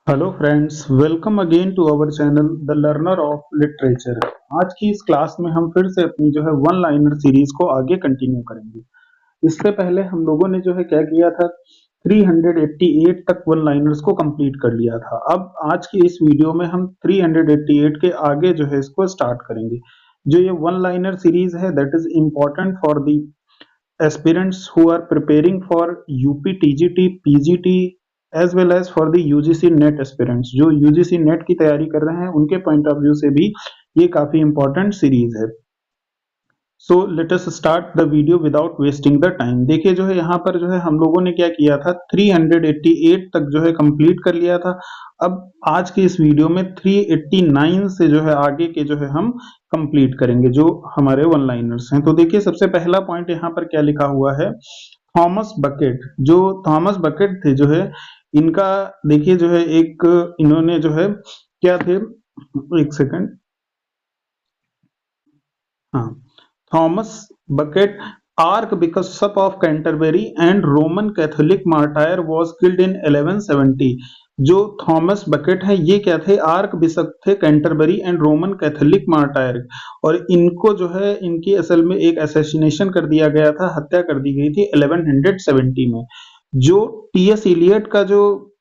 Hello friends, welcome again to our channel the learner of literature. आज की इस class में हम फिर से अपनी जो है वन लाइनर सीरीज को आगे कंटिन्यू करेंगे। इससे पहले हम लोगों ने जो है क्या किया था, 388 तक वन लाइनर्स को कंप्लीट कर लिया था। अब आज की इस वीडियो में हम 388 के आगे जो है इसको स्टार्ट करेंगे। जो ये वन लाइनर सीरीज है that is important for the aspirants who are preparing for UP TGT PGT as well as for the UGC net aspirants जो UGC नेट की तैयारी कर रहे हैं उनके पॉइंट ऑफ व्यू से भी ये काफी इंपॉर्टेंट सीरीज है। So let us start the video without wasting the time. देखिए जो है यहाँ पर जो है हम लोगों ने क्या किया था, 388 तक जो है कंप्लीट कर लिया था। अब आज के इस वीडियो में 389 से जो है आगे के जो है हम कंप्लीट करेंगे जो हमारे वन लाइनर्स हैं। तो देखिए सबसे पहला पॉइंट यहाँ पर क्या लिखा हुआ है, थॉमस बकेट। जो थॉमस बकेट थे जो है इनका देखिए जो है एक इन्होंने जो है क्या थे, एक सेकंड, हाँ, Thomas Becket archbishop of Canterbury and Roman Catholic martyr was killed in 1170। जो थॉमस बकेट है ये क्या थे, आर्क बिशप थे Canterbury and Roman Catholic martyr, और इनको जो है इनकी असल में एक असैसिनेशन कर दिया गया था, हत्या कर दी गई थी 1170 में। जो टीएस इलियट का जो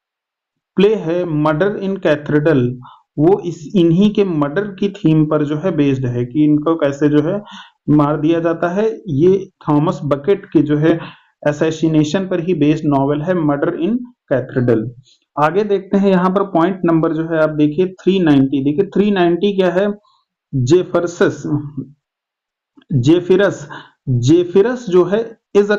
प्ले है मर्डर इन कैथेड्रल, वो इस इन्हीं के मर्डर की थीम पर जो है बेस्ड है कि इनको कैसे जो है मार दिया जाता है। ये थॉमस बकेट की जो है असैसिनेशन पर ही बेस्ड नॉवेल है मर्डर इन कैथेड्रल। आगे देखते हैं यहाँ पर पॉइंट नंबर जो है आप देखिए 390। देखिए 390 क्या है, जेफरसस जेफिरस जेफिरस जो है is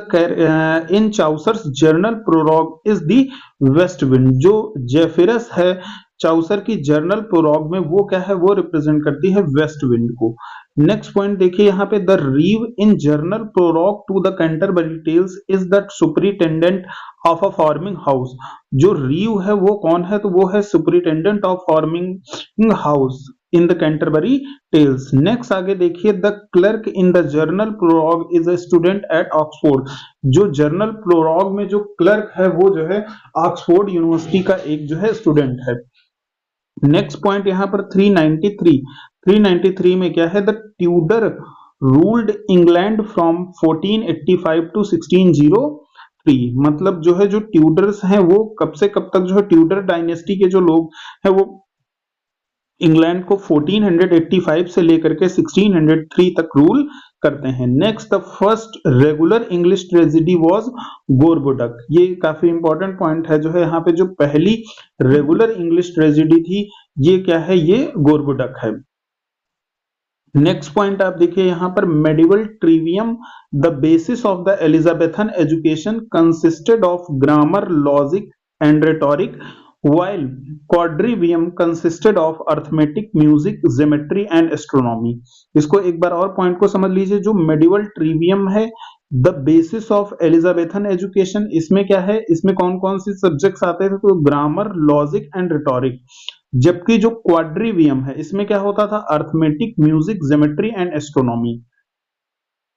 in Chaucer's General Prologue is the west wind. जो जेफिरस है चाउसर की जर्नल प्रोलॉग में वो क्या है, वो रिप्रेजेंट करती है वेस्ट विंड को। नेक्स्ट पॉइंट देखिए यहाँ पे, the reeve in General Prologue to the Canterbury Tales is the superintendent of a farming house. जो रीव है वो कौन है, तो वो है superintendent of farming house in the Canterbury Tales. Next आगे देखिए, the clerk in the General Prologue is a student at Oxford. जो जर्नल प्रोलॉग में जो क्लर्क है वो जो है ऑक्सफोर्ड यूनिवर्सिटी का एक जो है स्टूडेंट है। नेक्स्ट पॉइंट यहाँ पर 393 में क्या है, the Tudor ruled England from 1485 to 1603। मतलब जो है जो ट्यूडर्स हैं वो कब से कब तक जो है ट्यूडर डायनेस्टी के जो लोग हैं वो इंग्लैंड को 1485 से लेकर के 1603 तक रूल करते हैं। Next, the first regular English tragedy was Gorboduc. ये काफी इंपॉर्टेंट पॉइंट है, जो है यहाँ पे जो पहली रेगुलर इंग्लिश ट्रेजेडी थी ये क्या है, ये गोरबोडक है। नेक्स्ट पॉइंट आप देखिए यहाँ पर, medieval trivium, the basis of the Elizabethan education consisted of grammar, logic and rhetoric, while quadrivium consisted of arithmetic, music, geometry and astronomy। इसको एक बार और पॉइंट को समझ लीजिए, जो मेडिवल ट्रिवियम है the basis of Elizabethan education, इसमें क्या है, इसमें कौन कौन से सब्जेक्ट्स आते थे, तो ग्रामर, लॉजिक एंड रिटोरिक। जबकि जो क्वाड्रिवियम है इसमें क्या होता था, arithmetic, music, geometry and astronomy.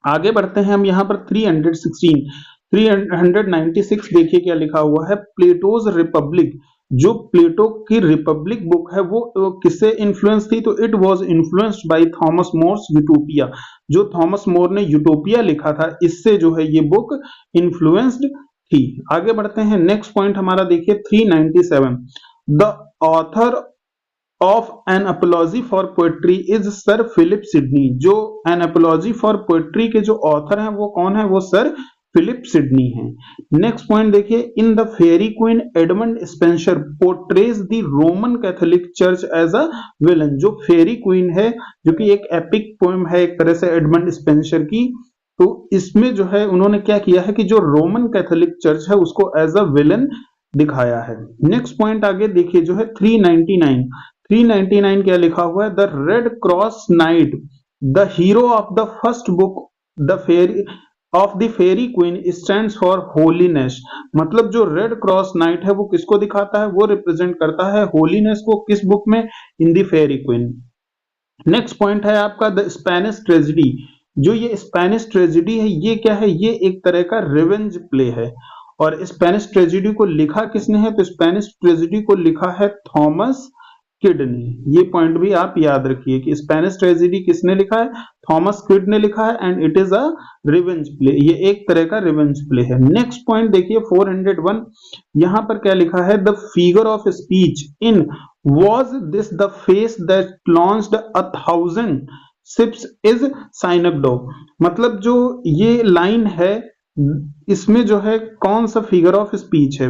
आगे बढ़ते हैं हम यहाँ पर 396 देखिए क्या लिखा हुआ है, प्लेटोज रिपब्लिक। जो प्लेटो की रिपब्लिक बुक है वो किससे इन्फ्लुएंस थी, तो it was influenced by Thomas More's Utopia. जो थॉमस मोर ने यूटोपिया लिखा था इससे जो है ये बुक इन्फ्लुएंस्ड थी। आगे बढ़ते हैं, नेक्स्ट पॉइंट हमारा देखिए 397, the author of An Apology for Poetry is sir Philip Sidney. जो एन एपोलॉजी फॉर पोएट्री के जो ऑथर हैं वो कौन है, वो सर फिलिप सिडनी हैं। नेक्स्ट पॉइंट देखिए, in the Faerie Queene Edmund Spenser portrays the Roman Catholic church as a villain. जो फेरी क्वीन है जो कि एक एपिक पोएम है एक तरह से एडमंड स्पेंसर की, तो इसमें जो है उन्होंने क्या किया है कि जो रोमन कैथोलिक चर्च है उसको एज अ विलन दिखाया है। नेक्स्ट पॉइंट आगे देखिए जो है 399 क्या लिखा हुआ है, the Red Cross knight, the hero of the first book the faerie of the Faerie Queene stands for holiness. मतलब जो रेड क्रॉस नाइट है वो किसको दिखाता है, वो रिप्रेजेंट करता है होलीनेस को, किस बुक में, in the Faerie Queene. Next point है आपका द स्पेनिश ट्रेजेडी। जो ये स्पेनिश ट्रेजेडी है ये क्या है, ये एक तरह का रिवेंज प्ले है। और स्पेनिश ट्रेजेडी को लिखा किसने है? तो स्पेनिश ट्रेजेडी को लिखा है थॉमस किड ने। ये पॉइंट भी आप याद रखिए कि स्पेनिश ट्रेजेडी किसने लिखा है? थॉमस किड ने लिखा है and it is a revenge play. ये एक तरह का रिवेंज प्ले है। नेक्स्ट पॉइंट देखिए 401, यहां पर क्या लिखा है? The figure of speech in was this the face that launched 1,000 ships is synecdoche। मतलब जो ये लाइन है इसमें जो है कौन सा फिगर ऑफ स्पीच है?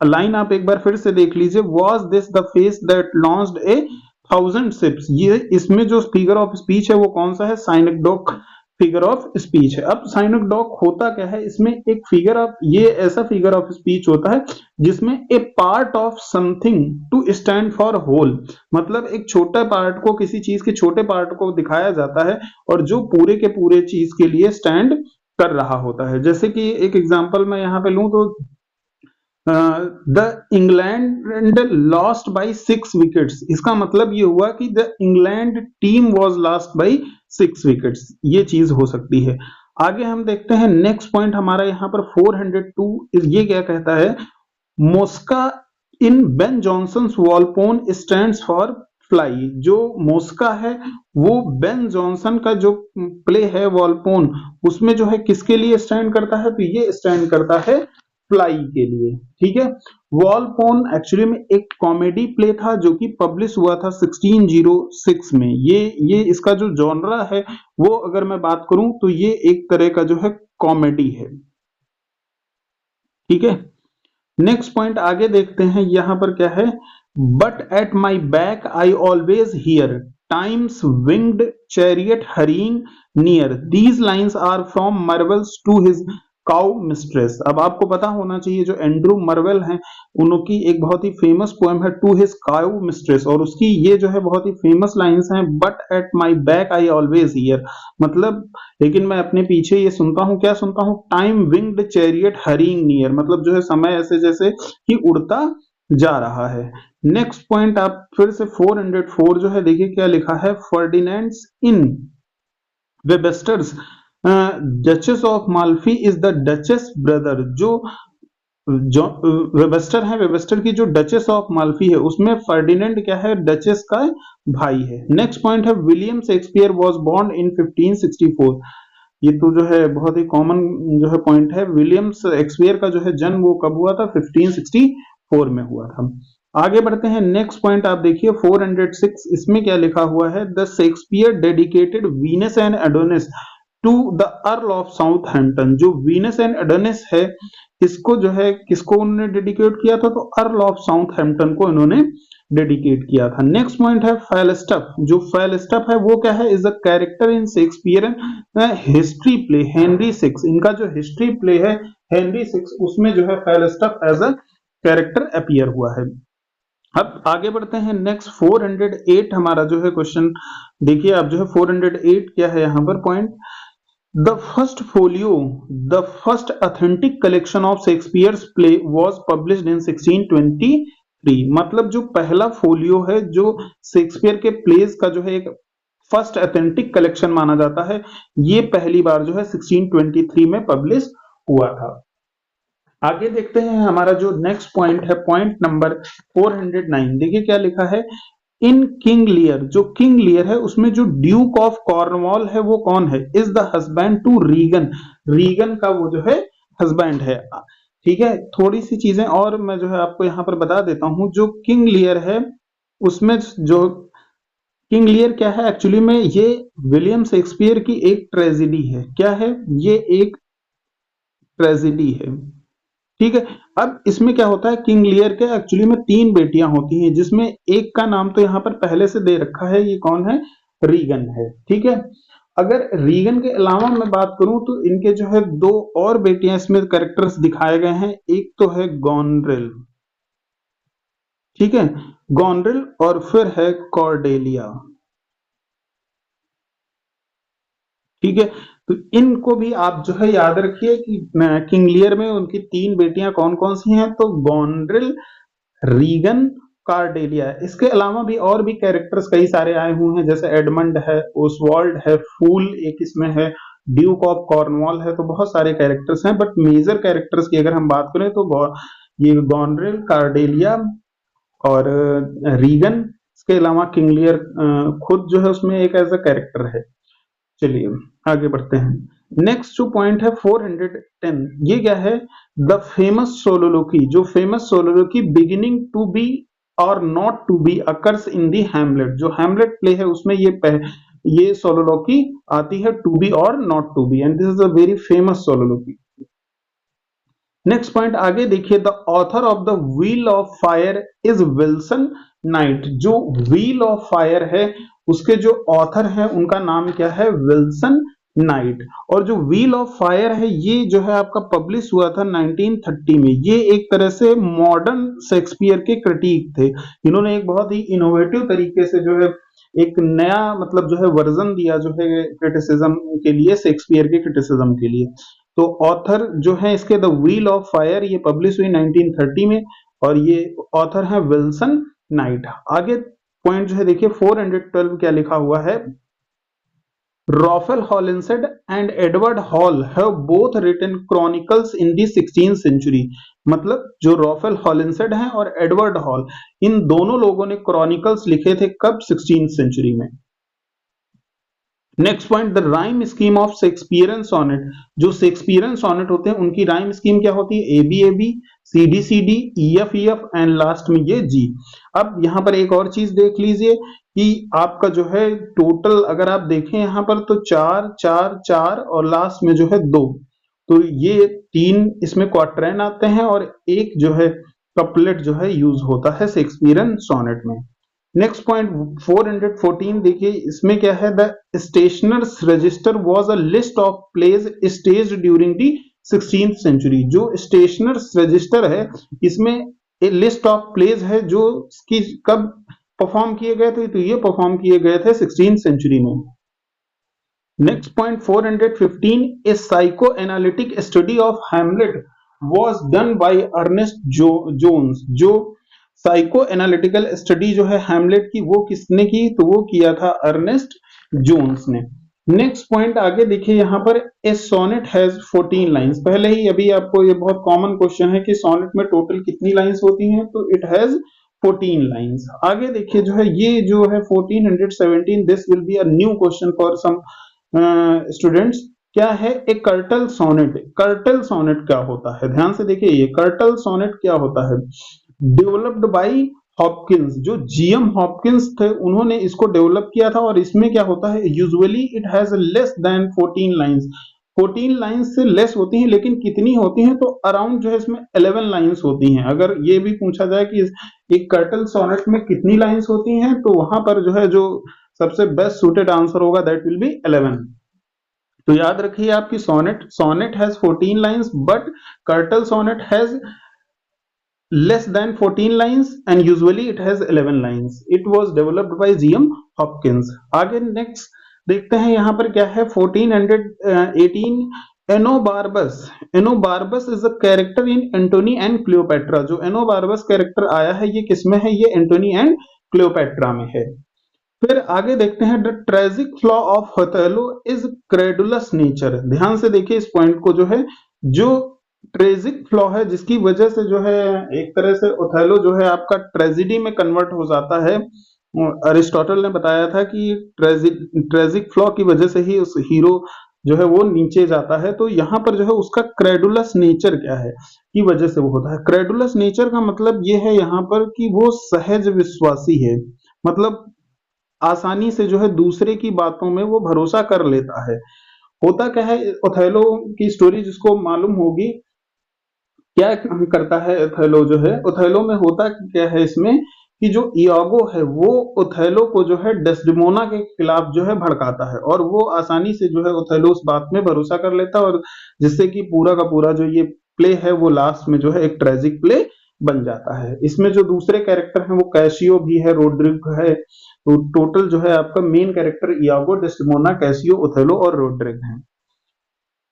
लाइन आप एक बार फिर से देख लीजिए, was this the face that launched 1,000 ships। ये इसमें जो फिगर ऑफ स्पीच है वो कौन सा है? साइनेक्डोक फिगर ऑफ स्पीच है। अब साइनेक्डोक होता क्या है? इसमें एक फिगर ऑफ, ये ऐसा फिगर ऑफ स्पीच होता है जिसमें a part of something to stand for whole, मतलब एक छोटा पार्ट को, किसी चीज के छोटे पार्ट को दिखाया जाता है और जो पूरे के पूरे चीज के लिए स्टैंड कर रहा होता है। जैसे कि एक एग्जांपल मैं यहाँ पे लूं तो the England lost by 6 wickets, इसका मतलब ये हुआ कि the England team was lost by 6 wickets. ये चीज हो सकती है। आगे हम देखते हैं नेक्स्ट पॉइंट हमारा यहाँ पर 402, ये क्या कहता है? Mosca in Ben Jonson's Volpone stands for fly. जो मोस्का है वो बेन जॉनसन का जो प्ले है वॉलपोन, उसमें जो है किसके लिए स्टैंड करता है? तो ये स्टैंड करता है फ्लाई के लिए। ठीक है, वॉलपोन एक्चुअली में एक कॉमेडी प्ले था जो कि पब्लिश हुआ था 1606 में। ये इसका जो जॉनरा है वो अगर मैं बात करूं तो ये एक तरह का जो है कॉमेडी है। ठीक है, नेक्स्ट पॉइंट आगे देखते हैं। यहां पर क्या है? But at my back I always hear time's winged chariot hurrying near, these lines are from Marvell's To His Coy Mistress. अब आपको पता होना चाहिए जो एंड्रू मर्वेल हैं उनकी एक बहुत ही फेमस पोएम है टू हिज काउ मिस्ट्रेस, और उसकी ये जो है बहुत ही फेमस लाइन्स हैं, but at my back I always here, मतलब लेकिन मैं अपने पीछे ये सुनता हूँ, क्या सुनता हूँ? Time winged chariot hurrying near, मतलब जो है समय ऐसे जैसे कि उड़ता जा रहा है। नेक्स्ट पॉइंट आप फिर से 404 जो है देखिए क्या लिखा है? Ferdinand's in Webster's Duchess of Malfi is the Duchess brother. जो वेबस्टर है, वेबस्टर की जो डचेस ऑफ माल्फी है उसमें फर्डिनेंड क्या है? डचेस का भाई है। नेक्स्ट पॉइंट है William Shakespeare was born in 1564। ये तो जो है बहुत ही कॉमन जो है पॉइंट है। विलियम शेक्सपियर का जो है जन्म वो कब हुआ था? 1564 में हुआ था। आगे बढ़ते हैं। नेक्स्ट पॉइंट आप देखिए 406, इसमें क्या लिखा हुआ है? The Shakespeare dedicated Venus and Adonis to the Earl of Southampton. जो वीनस एंड एडोनिस है इसको जो है किसको उन्होंने डेडिकेट किया था? तो अर्ल ऑफ साउथहैम्पटन को इन्होंने डेडिकेट किया था। नेक्स्ट पॉइंट है फेलस्टफ। जो फेलस्टफ है वो क्या है? Is a character in Shakespearean history play Henry six. इनका जो हिस्ट्री प्ले है हेनरी सिक्स, उसमें जो है फेलस्टफ एज अ कैरेक्टर अपीयर हुआ है। अब आगे बढ़ते हैं। नेक्स्ट 408 हमारा जो है क्वेश्चन देखिए आप जो है 408 क्या है यहाँ पर point? The first folio, the first authentic collection of Shakespeare's play was published in 1623। मतलब जो पहला फोलियो है जो शेक्सपियर के प्लेस का जो है एक फर्स्ट ऑथेंटिक कलेक्शन माना जाता है, ये पहली बार जो है 1623 में पब्लिश हुआ था। आगे देखते हैं हमारा जो नेक्स्ट पॉइंट है, पॉइंट नंबर 409। देखिए क्या लिखा है? इन किंग लियर, जो किंग लियर है उसमें जो ड्यूक ऑफ कॉर्नवॉल है वो कौन है? Is the husband to Regan. Regan का वो जो है हस्बैंड है। ठीक है, थोड़ी सी चीजें और मैं जो है आपको यहाँ पर बता देता हूं। जो किंग लियर है उसमें जो किंग लियर क्या है एक्चुअली में, ये विलियम शेक्सपियर की एक ट्रेजेडी है। क्या है? ये एक ट्रेजेडी है। ठीक है, अब इसमें क्या होता है? किंग लियर के एक्चुअली में 3 बेटियां होती हैं जिसमें एक का नाम तो यहाँ पर पहले से दे रखा है, ये कौन है? रीगन है। ठीक है, अगर रीगन के अलावा मैं बात करूं तो इनके जो है 2 और बेटियां इसमें कैरेक्टर्स दिखाए गए हैं। एक तो है गॉनरेल, ठीक है, गॉनरेल, और फिर है कॉर्डेलिया। ठीक है, तो इनको भी आप जो है याद रखिए कि किंग लियर में उनकी 3 बेटियां कौन कौन सी हैं? तो गॉनरेल, रीगन, कार्डेलिया। इसके अलावा भी और भी कैरेक्टर्स कई सारे आए हुए हैं, जैसे एडमंड है, ओसवाल्ड है, फूल एक इसमें है, ड्यूक ऑफ कॉर्नवॉल है, तो बहुत सारे कैरेक्टर्स हैं, बट मेजर कैरेक्टर्स की अगर हम बात करें तो ये गॉनरेल, कार्डेलिया और रीगन, इसके अलावा किंग लियर खुद जो है उसमें एक एज अ कैरेक्टर है। चलिए आगे बढ़ते हैं। नेक्स्ट जो पॉइंट है 410, ये क्या है? द फेमस सोलोलोकी, जो famous soliloquy beginning to be और not to be occurs in the Hamlet, जो हैमलेट प्ले है उसमें ये सोलोलोकी आती है, टू बी और not to be, and this is a very famous soliloquy. Next point आगे देखिए, the author of the Wheel of Fire is Wilson Knight, जो व्हील ऑफ फायर है उसके जो ऑथर हैं उनका नाम क्या है? Wilson Knight. और जो व्हील ऑफ फायर है ये जो है आपका पब्लिश हुआ था 1930 में। ये एक तरह से मॉडर्न शेक्सपियर के क्रिटिक थे, इन्होंने एक बहुत ही इनोवेटिव तरीके से जो है एक नया मतलब जो है वर्जन दिया जो है क्रिटिसिज्म के लिए, शेक्सपियर के क्रिटिसिज्म के लिए। तो ऑथर जो है इसके द व्हील ऑफ फायर, ये पब्लिश हुई 1930 में, और ये ऑथर है विल्सन नाइट। आगे पॉइंट जो है देखिए 412 क्या लिखा हुआ है? Raphael Holinshed and Edward Hall have both written chronicles in the 16th century, मतलब जो रॉफेल हॉलिंसेड हैं और एडवर्ड हॉल, इन दोनों लोगों ने क्रॉनिकल्स लिखे थे कब? 16th सेंचुरी में। Next point, the rhyme scheme of Shakespearean sonnet, जो शेक्सपियरन सोनेट होते हैं उनकी राइम स्कीम क्या होती है? A B A B, C D C D, E F and last में ये जी। अब यहाँ पर एक और चीज देख लीजिए कि आपका जो है टोटल अगर आप देखें यहाँ पर तो 4 4 4 और लास्ट में जो है 2, तो ये 3 इसमें क्वार्टरैन आते हैं और एक जो है कपलेट जो है यूज होता है शेक्सपियरन सोनेट में। नेक्स्ट पॉइंट 414 देखिए, इसमें क्या है? The stationers register was a list of plays staged during the 16th century. जो स्टेशनर्स रजिस्टर है इसमें ए लिस्ट ऑफ प्लेज है जो कि कब परफॉर्म किए गए थे? तो ये परफॉर्म किए गए थे 16th सेंचुरी में। Next point 415, a psychoanalytic study of Hamlet was done by Ernest Jones, जो साइको एनालिटिकल स्टडी जो है हैमलेट की वो किसने की? तो वो किया था अर्नेस्ट जोन्स ने। नेक्स्ट पॉइंट आगे देखिए यहाँ पर, ए सोनेट हैज 14 लाइंस, पहले ही अभी आपको ये बहुत कॉमन क्वेश्चन है कि सोनेट में टोटल कितनी लाइंस होती हैं? तो इट हैज 14 लाइंस। आगे देखिए जो है ये जो है 1417, this will be a new question for some students. क्या है? एक कर्टल सोनेट। कर्टल सोनेट क्या होता है? ध्यान से देखिए, ये कर्टल सोनेट क्या होता है? डेवलप्ड बाय हॉपकिंस, जो जीएम हॉपकिंस थे उन्होंने इसको डेवलप किया था। और इसमें क्या होता है? Usually it has less than 14 lines, 14 lines से लेस होती हैं, लेकिन कितनी होती हैं? तो अराउंड जो है इसमें 11 लाइंस होती हैं। अगर ये भी पूछा जाए कि एक कर्टल सोनेट में कितनी लाइंस होती हैं, तो वहां पर जो है जो सबसे बेस्ट सूटेड आंसर होगा दैट विल बी 11। तो याद रखिए आपकी sonnet has 14 lines, but curtal sonnet has less than 14 lines and usually it has 11 lines. It was developed by GM Hopkins. आगे नेक्स्ट देखते हैं यहाँ पर क्या है 1418, Enobarbus. Enobarbus is a character in Antony and Cleopatra. जो Enobarbus character आया है ये किसमें है? ये एंटोनी एंड क्लियोपेट्रा में है। फिर आगे देखते हैं, the tragic flaw of Othello is credulous nature. ध्यान से देखिए इस पॉइंट को, जो है जो ट्रेजिक फ्लॉ है जिसकी वजह से जो है एक तरह से ओथेलो जो है आपका ट्रेजिडी में कन्वर्ट हो जाता है। अरिस्टोटल ने बताया था कि ट्रेजिक फ्लॉ की वजह से ही उस हीरो जो है वो नीचे जाता है। तो यहाँ पर जो है उसका क्रेडुलस नेचर क्या है की वजह से वो होता है? क्रेडुलस नेचर का मतलब ये है यहाँ पर कि वो सहज विश्वासी है, मतलब आसानी से जो है दूसरे की बातों में वो भरोसा कर लेता है। होता क्या है, ओथेलो की स्टोरी जिसको मालूम होगी, क्या करता है ओथेलो? जो है ओथेलो में होता क्या है इसमें कि जो इयागो है वो ओथेलो को जो है डेस्डेमोना के खिलाफ जो है भड़काता है, और वो आसानी से जो है ओथेलो उस बात में भरोसा कर लेता है, और जिससे कि पूरा का पूरा जो ये प्ले है वो लास्ट में जो है एक ट्रेजिक प्ले बन जाता है। इसमें जो दूसरे कैरेक्टर हैं वो कैसियो भी है, रोड्रिग है। तो टोटल जो है आपका main character Iago, Desdemona, Casio, Othello और रोड्रिग हैं।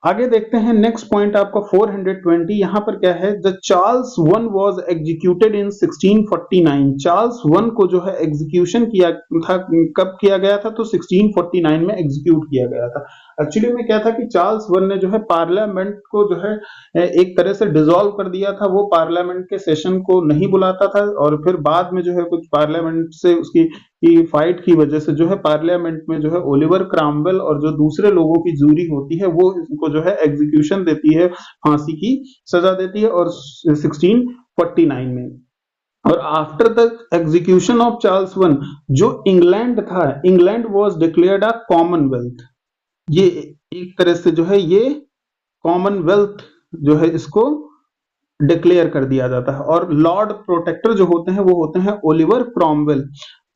आगे देखते हैं नेक्स्ट पॉइंट आपका 420। यहाँ पर क्या है, the Charles one was executed in 1649। Charles one को जो है एग्जीक्यूशन किया था, कब किया गया था, तो 1649 में एग्जीक्यूट किया गया था। एक्चुअली में क्या था कि चार्ल्स वन ने जो है पार्लियामेंट को जो है एक तरह से डिसॉल्व कर दिया था। वो पार्लियामेंट के सेशन को नहीं बुलाता था और फिर बाद में जो है कुछ पार्लियामेंट से उसकी फाइट की वजह से जो है पार्लियामेंट में जो है ओलिवर क्रॉमवेल और जो दूसरे लोगों की जूरी होती है वो इसको जो है एग्जीक्यूशन देती है, फांसी की सजा देती है और 1649 में। और after the execution of Charles one, जो इंग्लैंड था, England was declared a Commonwealth. ये एक तरह से जो है ये कॉमनवेल्थ जो है इसको डिक्लेयर कर दिया जाता है। और लॉर्ड प्रोटेक्टर जो होते हैं वो होते हैं ओलिवर क्रॉमवेल।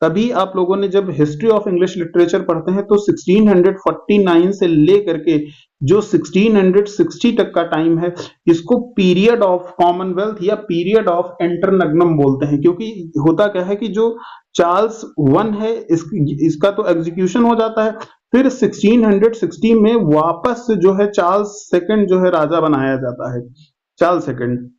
तभी आप लोगों ने जब हिस्ट्री ऑफ इंग्लिश लिटरेचर पढ़ते हैं तो 1649 से लेकर के जो 1660 तक का टाइम है, इसको पीरियड ऑफ कॉमनवेल्थ या पीरियड ऑफ इंटरनगनम बोलते हैं। क्योंकि होता क्या है कि जो चार्ल्स वन है इसका तो एग्जीक्यूशन हो जाता है, फिर 1660 में वापस जो है चार्ल्स सेकंड जो है राजा बनाया जाता है, चार्ल्स सेकंड।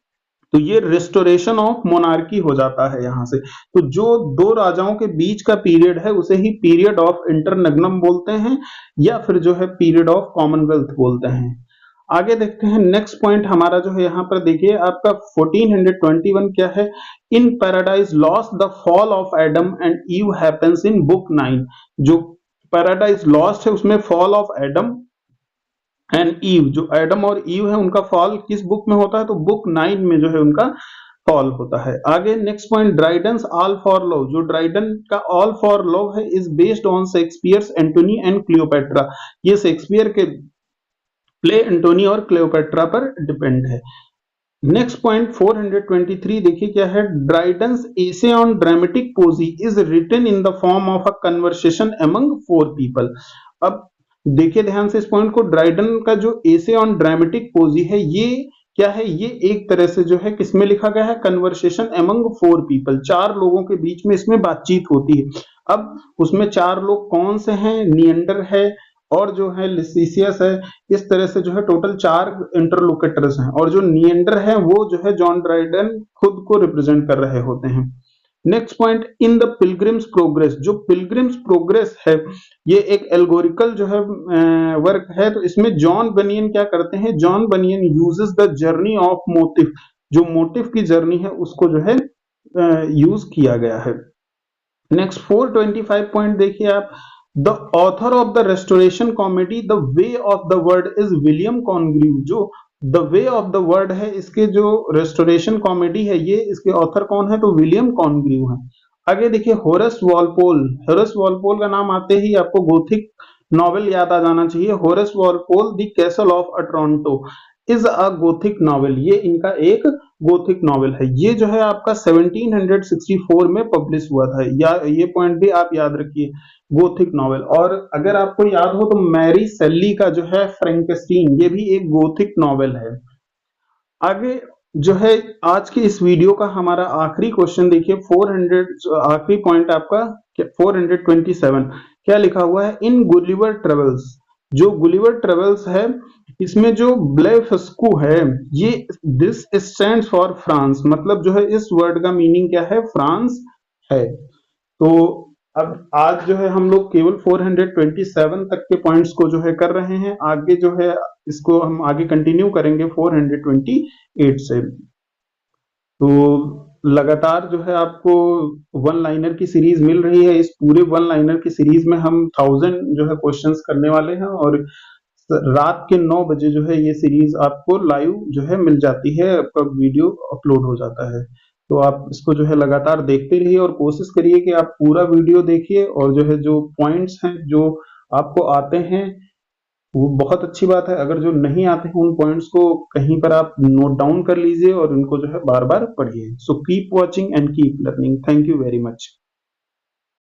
तो ये रिस्टोरेशन ऑफ मोनार्की हो जाता है यहां से। तो जो दो राजाओं के बीच का पीरियड है उसे ही पीरियड ऑफ इंटरनगनम बोलते हैं या फिर जो है पीरियड ऑफ कॉमनवेल्थ बोलते हैं। आगे देखते हैं नेक्स्ट पॉइंट हमारा जो है यहाँ पर देखिए आपका 1421 क्या है, in Paradise Lost the fall of Adam and Eve happens in book 9। जो पैराडाइज लॉस्ट है उसमें fall of Adam and Eve, जो एडम और ईव है उनका फॉल किस बुक में होता है, तो बुक 9 में जो है उनका फॉल होता है। आगे next point, Dryden's All for Love. जो ड्राइडन का ऑल फॉर लव है is based on Shakespeare's Antony and Cleopatra. ये शेक्सपियर के प्ले एंटोनी और क्लियोपेट्रा पर डिपेंड है। नेक्स्ट पॉइंट 423 देखिए क्या है, Dryden's Essay on Dramatic Poesy is written in the form of a conversation among 4 people. अब देखिए ध्यान से इस पॉइंट को, ड्राइडन का जो एसे ऑन ड्रामेटिक पोजी है ये क्या है, ये एक तरह से जो है किसमें लिखा गया है, कन्वर्सेशन अमंग 4 पीपल, 4 लोगों के बीच में इसमें बातचीत होती है। अब उसमें 4 लोग कौन से हैं, नियंडर है और जो है लिसिसियस है। इस तरह से जो है टोटल 4 इंटरलोकेटर्स हैं और जो नियंडर है वो जो है जॉन ड्राइडन खुद को रिप्रेजेंट कर रहे होते हैं। Next point, in the pilgrims progress. जो पिलग्रिम्स प्रोग्रेस है ये एक एल्गोरिकल जो है वर्क है। तो इसमें जॉन बनियन क्या करते हैं, John banyan uses the journey of motive. जो मोटिव की जर्नी है उसको जो है यूज किया गया है। नेक्स्ट 425 पॉइंट देखिए आप, the author of the Restoration comedy the Way of the World is William Congreve. जो the Way of the World है इसके जो रेस्टोरेशन कॉमेडी है ये इसके ऑथर कौन है, तो विलियम कॉनग्रीव है। आगे देखिए होरेस वॉलपोल। होरेस वॉलपोल का नाम आते ही आपको गोथिक नॉवेल याद आ जाना चाहिए। Horace Walpole the Castle of Otranto is a Gothic novel. ये इनका एक गोथिक नॉवेल है। ये जो है आपका 1764 में पब्लिश हुआ था, या ये पॉइंट भी आप याद रखिए, गोथिक नॉवेल। और अगर आपको याद हो तो मैरी सेली का जो है फ्रैंकेस्टीन, ये भी एक गोथिक नॉवेल है। आगे जो है आज की इस वीडियो का हमारा आखिरी क्वेश्चन देखिए, 400 आखिरी पॉइंट आपका 427 क्या लिखा हुआ है, इन गुलिवर ट्रेवल्स। जो गुलिवर ट्रेवल्स है इसमें जो ब्लेफस्कू है ये दिस स्टैंड्स फॉर फ्रांस। मतलब जो है इस वर्ड का मीनिंग क्या है, फ्रांस है। तो अब आज जो है हम लोग केवल 427 तक के पॉइंट्स को जो है कर रहे हैं। आगे जो है इसको हम आगे कंटिन्यू करेंगे 428 से। तो लगातार जो है आपको वन लाइनर की सीरीज मिल रही है। इस पूरे वन लाइनर की सीरीज में हम 1000 जो है क्वेश्चंस करने वाले हैं और रात के 9 बजे जो है ये सीरीज आपको लाइव जो है मिल जाती है, आपका वीडियो अपलोड हो जाता है। तो आप इसको जो है लगातार देखते रहिए और कोशिश करिए कि आप पूरा वीडियो देखिए और जो है जो पॉइंट्स हैं जो आपको आते हैं वो बहुत अच्छी बात है। अगर जो नहीं आते हैं उन पॉइंट्स को कहीं पर आप नोट डाउन कर लीजिए और उनको जो है बार बार पढ़िए। So keep watching and keep learning. Thank you very much.